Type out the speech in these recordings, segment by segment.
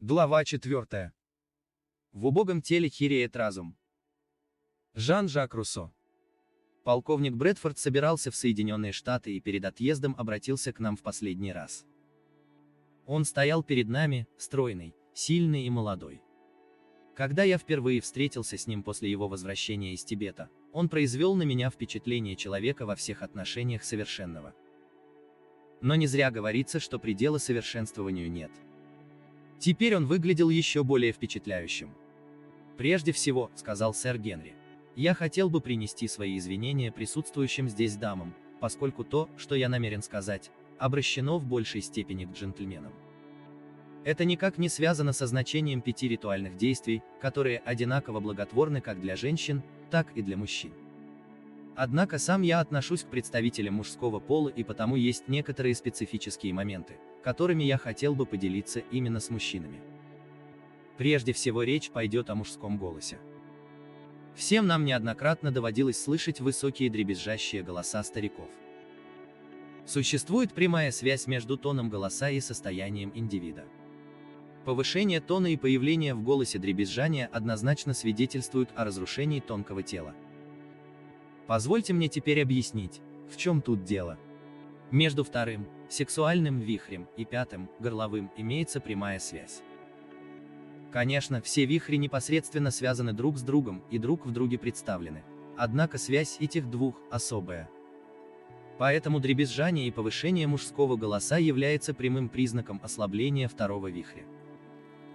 Глава 4. В убогом теле хиреет разум. Жан-Жак Руссо. Полковник Брэдфорд собирался в Соединенные Штаты и перед отъездом обратился к нам в последний раз. Он стоял перед нами, стройный, сильный и молодой. Когда я впервые встретился с ним после его возвращения из Тибета, он произвел на меня впечатление человека во всех отношениях совершенного. Но не зря говорится, что предела совершенствованию нет. Теперь он выглядел еще более впечатляющим. «Прежде всего, — сказал сэр Генри, — я хотел бы принести свои извинения присутствующим здесь дамам, поскольку то, что я намерен сказать, обращено в большей степени к джентльменам. Это никак не связано со значением 5 ритуальных действий, которые одинаково благотворны как для женщин, так и для мужчин. Однако сам я отношусь к представителям мужского пола, и потому есть некоторые специфические моменты, которыми я хотел бы поделиться именно с мужчинами. Прежде всего речь пойдет о мужском голосе. Всем нам неоднократно доводилось слышать высокие дребезжащие голоса стариков. Существует прямая связь между тоном голоса и состоянием индивида. Повышение тона и появление в голосе дребезжания однозначно свидетельствуют о разрушении тонкого тела. Позвольте мне теперь объяснить, в чем тут дело. Между вторым, сексуальным вихрем, и пятым, горловым, имеется прямая связь. Конечно, все вихри непосредственно связаны друг с другом и друг в друге представлены, однако связь этих двух особая. Поэтому дребезжание и повышение мужского голоса является прямым признаком ослабления второго вихря.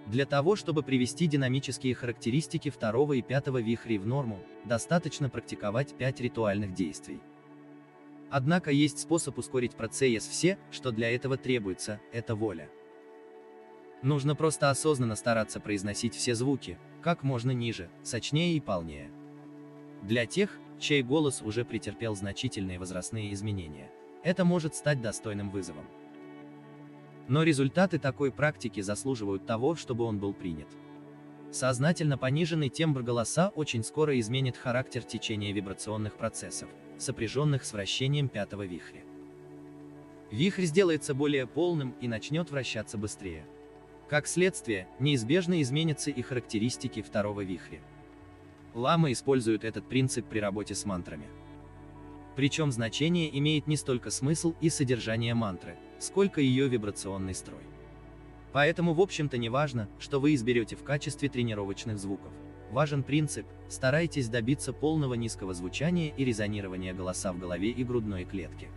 Для того, чтобы привести динамические характеристики второго и пятого вихрей в норму, достаточно практиковать 5 ритуальных действий. Однако есть способ ускорить процесс. Все, что для этого требуется, это воля. Нужно просто осознанно стараться произносить все звуки, как можно ниже, сочнее и полнее. Для тех, чей голос уже претерпел значительные возрастные изменения, это может стать достойным вызовом. Но результаты такой практики заслуживают того, чтобы он был принят. Сознательно пониженный тембр голоса очень скоро изменит характер течения вибрационных процессов, сопряженных с вращением пятого вихря. Вихрь сделается более полным и начнет вращаться быстрее. Как следствие, неизбежно изменятся и характеристики второго вихря. Ламы используют этот принцип при работе с мантрами. Причем значение имеет не столько смысл и содержание мантры, сколько ее вибрационный строй. Поэтому в общем-то не важно, что вы изберете в качестве тренировочных звуков. Важен принцип: старайтесь добиться полного низкого звучания и резонирования голоса в голове и грудной клетке.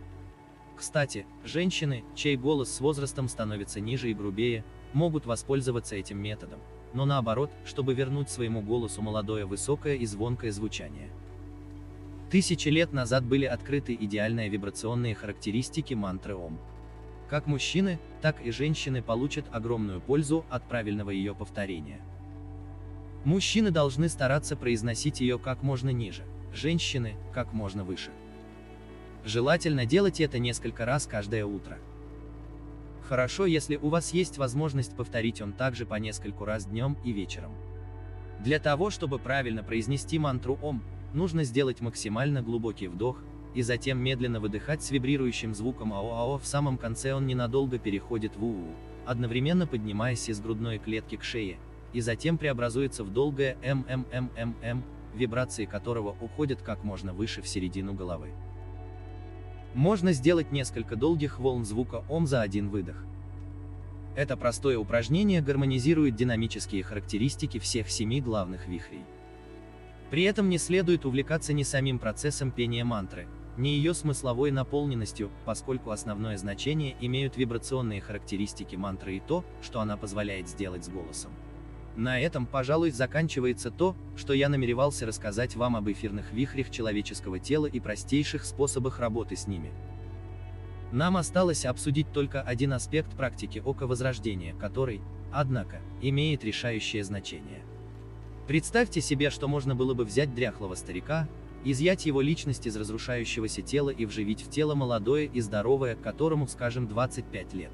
Кстати, женщины, чей голос с возрастом становится ниже и грубее, могут воспользоваться этим методом, но наоборот, чтобы вернуть своему голосу молодое высокое и звонкое звучание. Тысячи лет назад были открыты идеальные вибрационные характеристики мантры Ом. Как мужчины, так и женщины получат огромную пользу от правильного ее повторения. Мужчины должны стараться произносить ее как можно ниже, женщины – как можно выше. Желательно делать это несколько раз каждое утро. Хорошо, если у вас есть возможность повторить он также по нескольку раз днем и вечером. Для того, чтобы правильно произнести мантру Ом, нужно сделать максимально глубокий вдох, и затем медленно выдыхать с вибрирующим звуком АО-АО. В самом конце он ненадолго переходит в УУ, одновременно поднимаясь из грудной клетки к шее, и затем преобразуется в долгое МММММ, вибрации которого уходят как можно выше в середину головы. Можно сделать несколько долгих волн звука Ом за один выдох. Это простое упражнение гармонизирует динамические характеристики всех 7 главных вихрей. При этом не следует увлекаться ни самим процессом пения мантры, ни ее смысловой наполненностью, поскольку основное значение имеют вибрационные характеристики мантры и то, что она позволяет сделать с голосом. На этом, пожалуй, заканчивается то, что я намеревался рассказать вам об эфирных вихрях человеческого тела и простейших способах работы с ними. Нам осталось обсудить только один аспект практики оковозрождения, который, однако, имеет решающее значение. Представьте себе, что можно было бы взять дряхлого старика, изъять его личность из разрушающегося тела и вживить в тело молодое и здоровое, которому, скажем, 25 лет.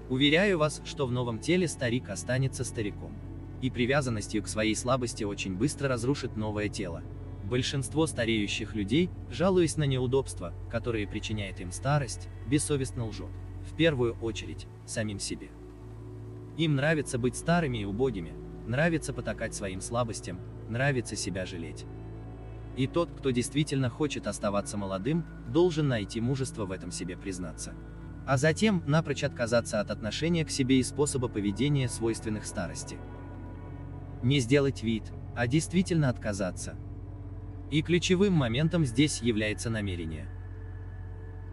Уверяю вас, что в новом теле старик останется стариком. И привязанностью к своей слабости очень быстро разрушит новое тело. Большинство стареющих людей, жалуясь на неудобства, которые причиняет им старость, бессовестно лжет, в первую очередь, самим себе. Им нравится быть старыми и убогими, нравится потакать своим слабостям, нравится себя жалеть. И тот, кто действительно хочет оставаться молодым, должен найти мужество в этом себе признаться. А затем напрочь отказаться от отношения к себе и способа поведения, свойственных старости. Не сделать вид, а действительно отказаться. И ключевым моментом здесь является намерение.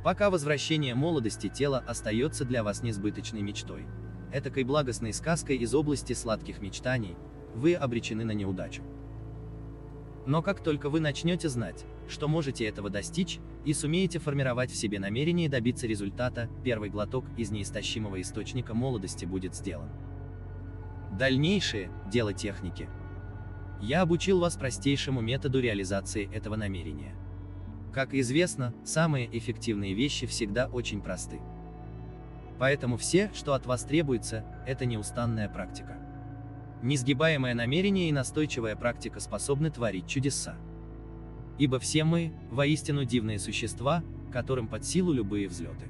Пока возвращение молодости тела остается для вас несбыточной мечтой, этакой благостной сказкой из области сладких мечтаний, вы обречены на неудачу. Но как только вы начнете знать, что можете этого достичь, и сумеете формировать в себе намерение добиться результата, первый глоток из неистощимого источника молодости будет сделан. Дальнейшее – дело техники. Я обучил вас простейшему методу реализации этого намерения. Как известно, самые эффективные вещи всегда очень просты. Поэтому все, что от вас требуется, это неустанная практика. Несгибаемое намерение и настойчивая практика способны творить чудеса. Ибо все мы, воистину дивные существа, которым под силу любые взлеты.